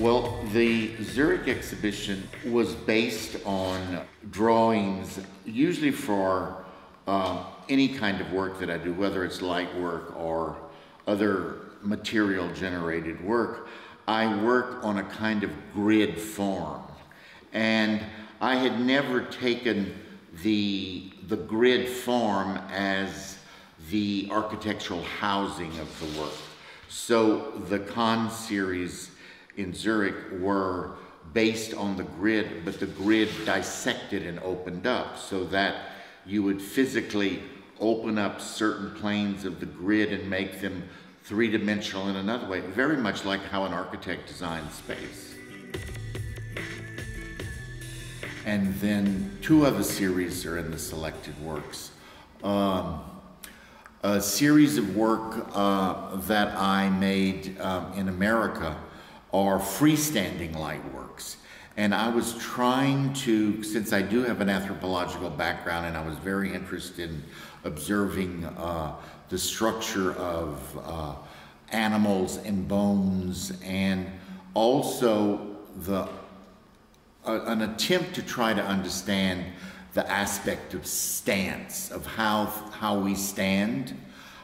Well, the Zurich exhibition was based on drawings, usually for any kind of work that I do, whether it's light work or other material generated work. I work on a kind of grid form, and I had never taken the grid form as the architectural housing of the work. So the Cannes series in Zurich were based on the grid, but the grid dissected and opened up so that you would physically open up certain planes of the grid and make them three-dimensional in another way, very much like how an architect designs space. And then two other series are in the selected works. A series of work that I made in America are freestanding light works. And I was trying to, since I do have an anthropological background and I was very interested in observing the structure of animals and bones, and also an attempt to try to understand the aspect of stance, of how we stand,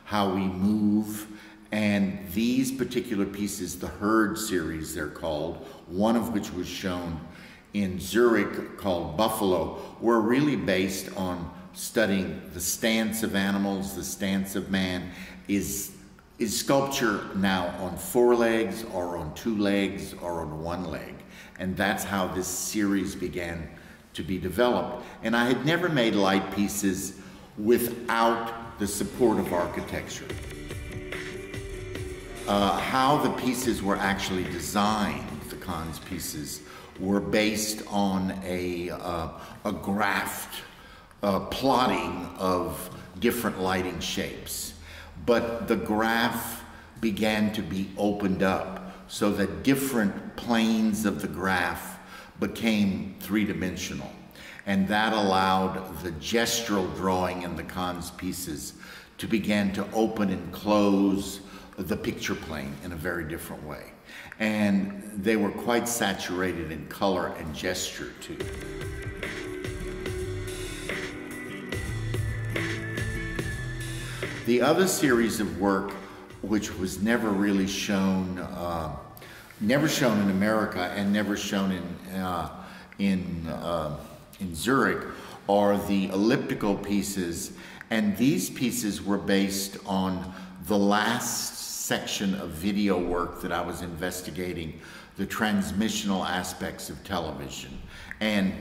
how we move. And these particular pieces, the Herd series they're called, one of which was shown in Zurich called Buffalo, were really based on studying the stance of animals, the stance of man. Is sculpture now on 4 legs or on 2 legs or on 1 leg? And that's how this series began to be developed. And I had never made light pieces without the support of architecture. How the pieces were actually designed, the Cannes pieces, were based on a graphed plotting of different lighting shapes. But the graph began to be opened up so that different planes of the graph became three-dimensional. And that allowed the gestural drawing in the Cannes pieces to begin to open and close the picture plane in a very different way. And they were quite saturated in color and gesture too. The other series of work, which was never really shown, never shown in America and never shown in Zurich, are the elliptical pieces. And these pieces were based on the last section of video work that I was investigating, the transmissional aspects of television. And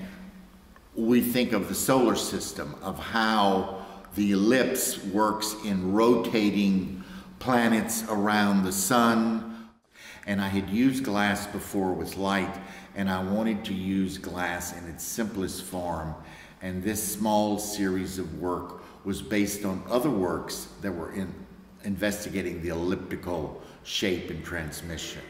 we think of the solar system, of how the ellipse works in rotating planets around the sun. And I had used glass before with light, and I wanted to use glass in its simplest form. And this small series of work was based on other works that were investigating the elliptical shape and transmission.